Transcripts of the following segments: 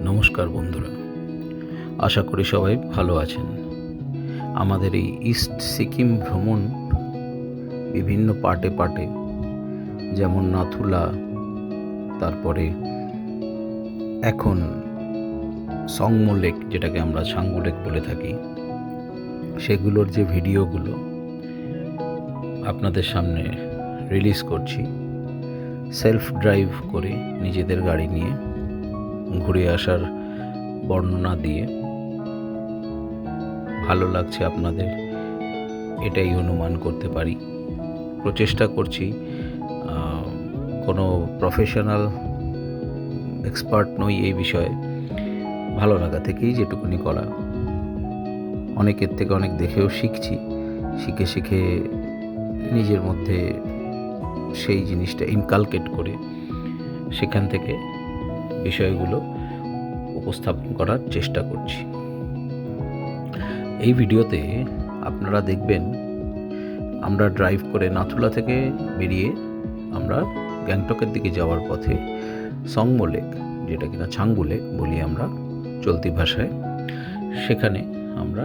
নমস্কার বন্ধুরা, আশা করি সবাই ভালো আছেন। আমাদের এই ইস্ট সিকিম ভ্রমণ বিভিন্ন পার্টে পার্টে, যেমন নাথুলা, তারপরে এখন সংমো লেক, যেটাকে আমরা ছাঙ্গু লেক বলে থাকি, সেগুলোর যে ভিডিওগুলো আপনাদের সামনে রিলিজ করছি। সেলফ ড্রাইভ করে নিজেদের গাড়ি নিয়ে ঘুরে আসার বর্ণনা দিয়ে ভালো লাগছে আপনাদের, এটাই অনুমান করতে পারি। প্রচেষ্টা করছি, কোনো প্রফেশনাল এক্সপার্ট নই এই বিষয়ে, ভালো লাগা থেকেই যেটুকুনি করা। অনেকের থেকে অনেক দেখেও শিখছি, শিখে শিখে নিজের মধ্যে সেই জিনিসটা ইনকালকেট করে সেখান থেকে বিষয়গুলো উপস্থাপন করার চেষ্টা করছি। এই ভিডিওতে আপনারা দেখবেন আমরা ড্রাইভ করে নাথুলা থেকে বেরিয়ে আমরা গ্যাংটকের দিকে যাওয়ার পথে সংমো লেক, যেটা কিনা ছাঙ্গু লেক বলি আমরা চলতি ভাষায়, সেখানে আমরা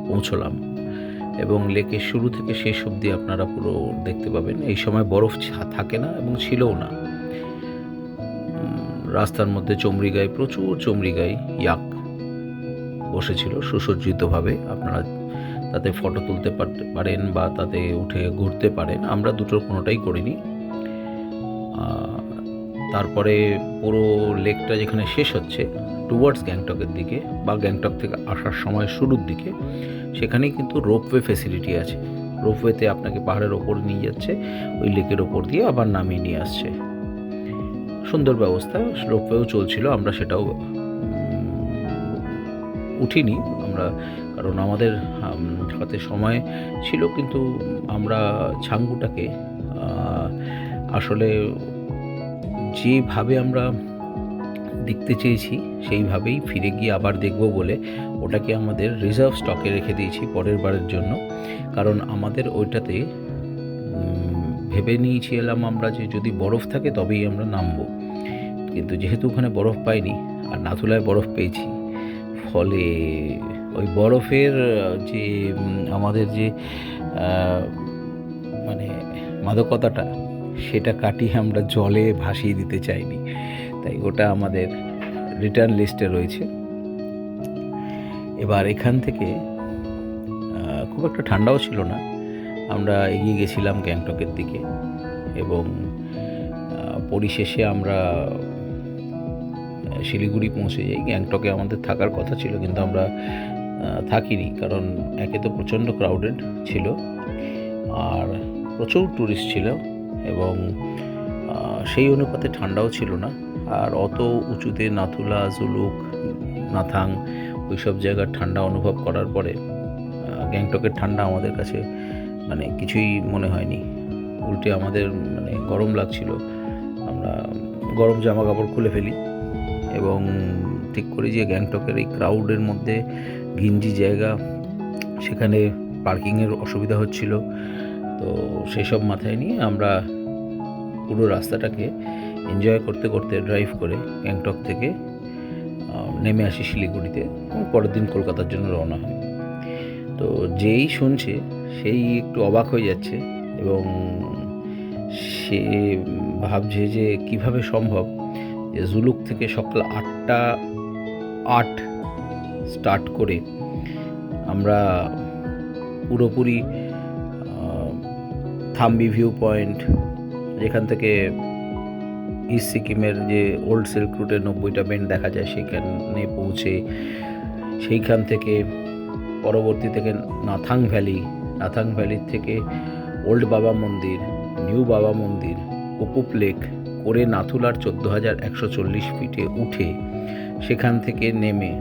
পৌঁছলাম এবং লেকের শুরু থেকে শেষ অবধি আপনারা পুরো দেখতে পাবেন। এই সময় বরফ থাকে না এবং ছিলও না। রাস্তার মধ্যে চমড়িগায়, প্রচুর চমড়িগায় ইয়াক বসেছিল সুসজ্জিতভাবে। আপনারা তাতে ফটো তুলতে পারেন বা তাতে উঠে ঘুরতে পারেন। আমরা দুটোর কোনোটাই করিনি। তারপরে পুরো লেকটা যেখানে শেষ হচ্ছে টুয়ার্ডস গ্যাংটকের দিকে বা গ্যাংটক থেকে আসার সময় শুরুর দিকে, সেখানেই কিন্তু রোপওয়ে ফেসিলিটি আছে। রোপওয়েতে আপনাকে পাহাড়ের ওপর নিয়ে যাচ্ছে, ওই লেকের ওপর দিয়ে আবার নামিয়ে নিয়ে আসছে। সুন্দর ব্যবস্থা, রোপওয়েও চলছিল। আমরা সেটাও উঠিনি আমরা, কারণ আমাদের হাতে সময় ছিল, কিন্তু আমরা ছাঙ্গুটাকে আসলে যেভাবে আমরা দেখতে চেয়েছি সেইভাবেই ফিরে গিয়ে আবার দেখব বলে ওটাকে আমাদের রিজার্ভ স্টকে রেখে দিয়েছি পরের বারের জন্য। কারণ আমাদের ওইটাতে ভেবে নিয়েছিলাম আমরা যে যদি বরফ থাকে তবেই আমরা নামবো, কিন্তু যেহেতু ওখানে বরফ পাইনি আর নাথুলায় বরফ পেয়েছি, ফলে ওই বরফের যে আমাদের যে মানে মাদকতাটা, সেটা কাটিয়ে আমরা জলে ভাসিয়ে দিতে চাইনি, তাই ওটা আমাদের রিটার্ন লিস্টে রয়েছে। এবার এখান থেকে খুব একটা ঠান্ডাও ছিল না, আমরা এগিয়ে গেছিলাম গ্যাংটকের দিকে এবং পরিশেষে আমরা শিলিগুড়ি পৌঁছে যাই। গ্যাংটকে আমাদের থাকার কথা ছিল, কিন্তু আমরা থাকিনি, কারণ একে তো প্রচণ্ড ক্রাউডেড ছিল আর প্রচুর ট্যুরিস্ট ছিল এবং সেই অনুপাতে ঠান্ডাও ছিল না। আর অত উঁচুতে নাথুলা, জুলুক, নাথাং ওইসব জায়গার ঠান্ডা অনুভব করার পরে গ্যাংটকের ঠান্ডা আমাদের কাছে মানে কিছুই মনে হয়নি। উল্টে আমাদের মানে গরম লাগছিল। আমরা গরম জামা কাপড় খুলে ফেলি এবং ঠিক করি যে গ্যাংটকের এই ক্রাউডের মধ্যে ঘিঞ্জি জায়গা, সেখানে পার্কিংয়ের অসুবিধা হচ্ছিল। তো সেসব মাথায় নিয়ে আমরা পুরো রাস্তাটাকে এনজয় করতে করতে ড্রাইভ করে গ্যাংটক থেকে নেমে আসি শিলিগুড়িতে এবং পরের দিন কলকাতার জন্য রওনা হয়। তো যেই শুনছে সেই একটু অবাক হয়ে যাচ্ছে এবং সে ভাবছে যে কিভাবে সম্ভব যে জুলুক থেকে সকাল 8:08 স্টার্ট করে আমরা পুরোপুরি থাম্বি ভিউ পয়েন্ট, যেখান থেকে ইস্ট সিকিমের যে ওল্ড সিল্ক রুটের 90টা বেন্ড দেখা যায়, সেখানে পৌঁছে সেইখান থেকে পরবর্তী থেকে নাথাং ভ্যালির থেকে ওল্ড বাবা মন্দির, নিউ বাবা মন্দির, কুপুপ লেক করে নাথুলার 14,140 ফিটে উঠে সেখান থেকে নেমে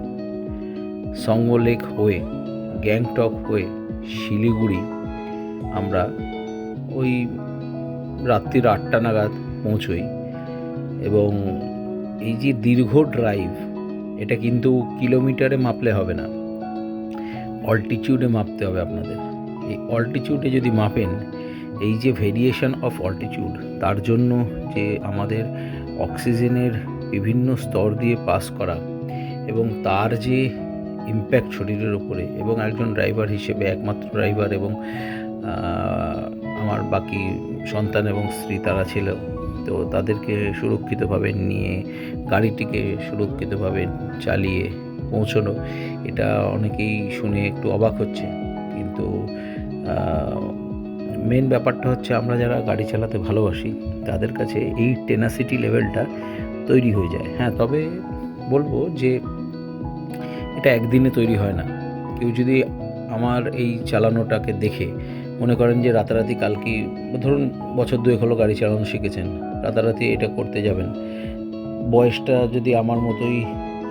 সংমো লেক হয়ে গ্যাংটক হয়ে শিলিগুড়ি আমরা ওই রাত্রির 8টা নাগাদ পৌঁছই। এবং এই যে দীর্ঘ ড্রাইভ, এটা কিন্তু কিলোমিটারে মাপলে হবে না, অল্টিটিউডে মাপতে হবে আপনাদের। এই অল্টিটিউডে যদি মাপেন, এই যে ভেরিয়েশন অফ অল্টিটিউড, তার জন্য যে আমাদের অক্সিজেনের বিভিন্ন স্তর দিয়ে পাস করা এবং তার যে ইম্প্যাক্ট শরীরের উপরে, এবং একজন ড্রাইভার হিসেবে, একমাত্র ড্রাইভার, এবং আমার বাকি সন্তান এবং স্ত্রী তারা ছিল, তো তাদেরকে সুরক্ষিতভাবে নিয়ে গাড়িটিকে সুরক্ষিতভাবে চালিয়ে পৌঁছানো, এটা অনেকেই শুনে একটু অবাক হচ্ছে। কিন্তু মেন ব্যাপারটা হচ্ছে আমরা যারা গাড়ি চালাতে ভালোবাসি তাদের কাছে এই টেনাসিটি লেভেলটা তৈরি হয়ে যায়। হ্যাঁ, তবে বলবো যে এটা একদিনে তৈরি হয় না। কেউ যদি আমার এই চালানোটাকে দেখে মনে করেন যে রাতারাতি কালকে, ধরুন বছর 2 হলো গাড়ি চালানো শিখেছেন, রাতারাতি এটা করতে যাবেন, বয়সটা যদি আমার মতোই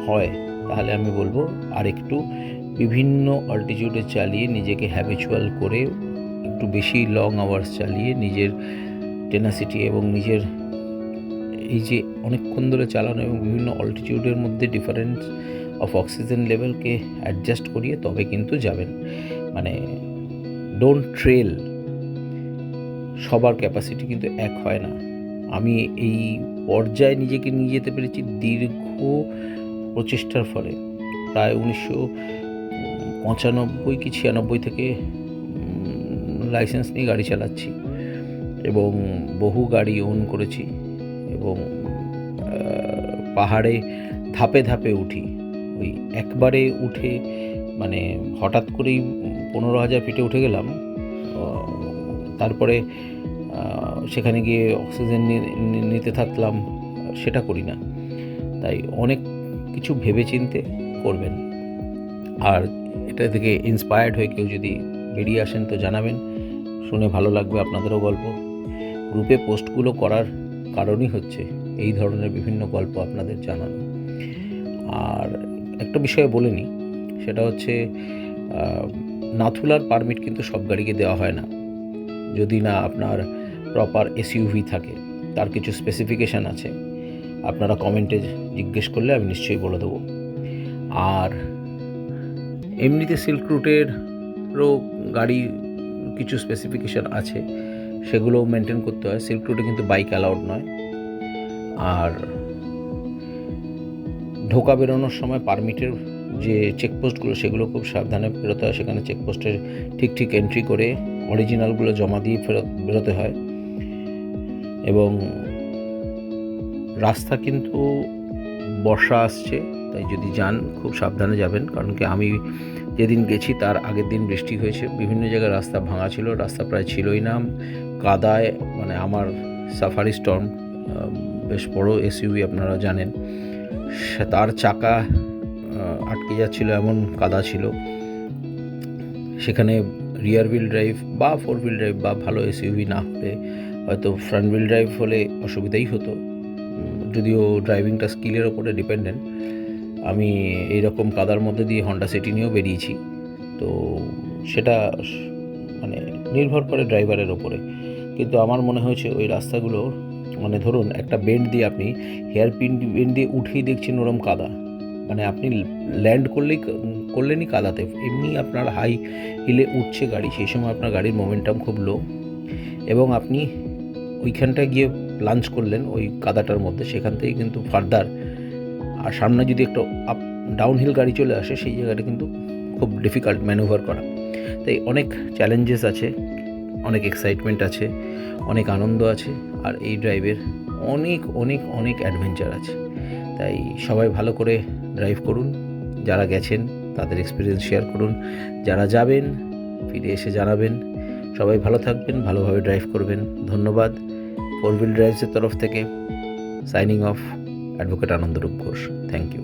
হয় তাহলে আমি বলবো আর একটু বিভিন্ন অল্টিটিউডে চালিয়ে নিজেকে হ্যাবিচুয়াল করে একটু বেশি লং আওয়ার্স চালিয়ে নিজের টেনাসিটি এবং নিজের এই যে অনেকক্ষণ ধরে চালানো এবং বিভিন্ন অল্টিটিউডের মধ্যে ডিফারেন্স অফ অক্সিজেন লেভেলকে অ্যাডজাস্ট করিয়ে তবে কিন্তু যাবেন। মানে ডোন্ট ট্রেল, সবার ক্যাপাসিটি কিন্তু এক হয় না। আমি এই পর্যায়ে নিজেকে নিয়ে যেতে পেরেছি দীর্ঘ প্রচেষ্টার ফলে। প্রায় 1995 কি 96 থেকে লাইসেন্স নিয়ে গাড়ি চালাচ্ছি এবং বহু গাড়ি ওন করেছি এবং পাহাড়ে ধাপে ধাপে উঠি। ওই একবারে উঠে মানে হঠাৎ করেই 15,000 ফিটে উঠে গেলাম, তারপরে সেখানে গিয়ে অক্সিজেন নিতে থাকলাম, সেটা করি না। তাই অনেক কিছু ভেবেচিন্তে করবেন। আর এটা থেকে ইন্সপায়ার্ড হয়ে কেউ যদি বেরিয়ে আসেন তো জানাবেন, শুনে ভালো লাগবে আপনাদেরও গল্প। গ্রুপে পোস্টগুলো করার কারণই হচ্ছে এই ধরনের বিভিন্ন গল্প আপনাদের জানানো। আর একটা বিষয়ে বলে নিই, সেটা হচ্ছে নাথুলার পারমিট কিন্তু সব গাড়িকে দেওয়া হয় না। যদি না আপনার প্রপার এসইউভি থাকে, তার কিছু স্পেসিফিকেশান আছে, আপনারা কমেন্টে জিজ্ঞেস করলে আমি নিশ্চয়ই বলে দেবো। আর এমনিতে সিল্ক রুটেরও গাড়ি কিছু স্পেসিফিকেশান আছে, সেগুলোও মেনটেন করতে হয়। সিল্ক রুটে কিন্তু বাইক অ্যালাউড নয়। আর ঢোকা বেরোনোর সময় পারমিটের যে চেকপোস্টগুলো সেগুলো খুব সাবধানে বেরোতে হয়। সেখানে চেকপোস্টের ঠিক এন্ট্রি করে অরিজিনালগুলো জমা দিয়ে বেরোতে হয়। এবং রাস্তা কিন্তু বর্ষা আসছে, তাই যদি যান খুব সাবধানে যাবেন। কারণ কি আমি যেদিন গেছি তার আগের দিন বৃষ্টি হয়েছে, বিভিন্ন জায়গায় রাস্তা ভাঙা ছিল, রাস্তা প্রায় ছিলই না, কাদায়। মানে আমার সাফারি স্টর্ম বেশ বড় এসইউভি, আপনারা জানেন, তার চাকা আটকে যাচ্ছিল, এমন কাদা ছিল। সেখানে রিয়ার হুইল ড্রাইভ বা 4 হুইল ড্রাইভ বা ভালো এসইউভি না হলে, হয়তো ফ্রন্ট হুইল ড্রাইভ হলে অসুবিধাই হতো। যদিও ড্রাইভিংটা স্কিলের ওপরে ডিপেন্ডেন্ট। আমি এইরকম কাদার মধ্যে দিয়ে হন্ডা সিটি নিয়েও বেরিয়েছি, তো সেটা মানে নির্ভর করে ড্রাইভারের ওপরে। কিন্তু আমার মনে হয়েছে ওই রাস্তাগুলো, মানে ধরুন একটা বেন্ড দিয়ে আপনি হেয়ার পিন বেন্ড দিয়ে উঠেই দেখছেন ওরম কাদা, মানে আপনি ল্যান্ড করলেনই কাদাতে। এমনি আপনার হাই হিলে উঠছে গাড়ি, সেই সময় আপনার গাড়ির মোমেন্টাম খুব লো, এবং আপনি ওইখানটায় গিয়ে লাঞ্চ করলেন ওই কাদাটার মধ্যে, সেখান থেকে কিন্তু ফার্দার, আর সামনে যদি একটা আপ ডাউন হিল গাড়ি চলে আসে, সেই জায়গাটা কিন্তু খুব ডিফিকাল্ট ম্যানুভার করা। তাই অনেক চ্যালেঞ্জেস আছে, অনেক এক্সাইটমেন্ট আছে, অনেক আনন্দ আছে, আর এই ড্রাইভের অনেক অনেক অনেক অ্যাডভেঞ্চার আছে। তাই সবাই ভালো করে ড্রাইভ করুন, যারা গেছেন তাদের এক্সপিরিয়েন্স শেয়ার করুন, যারা যাবেন ফিরে এসে জানাবেন। সবাই ভালো থাকবেন, ভালোভাবে ড্রাইভ করবেন। ধন্যবাদ। 4 হুইল ড্রাইভসের তরফ থেকে signing off, advocate Anandarup Ghosh. Thank you.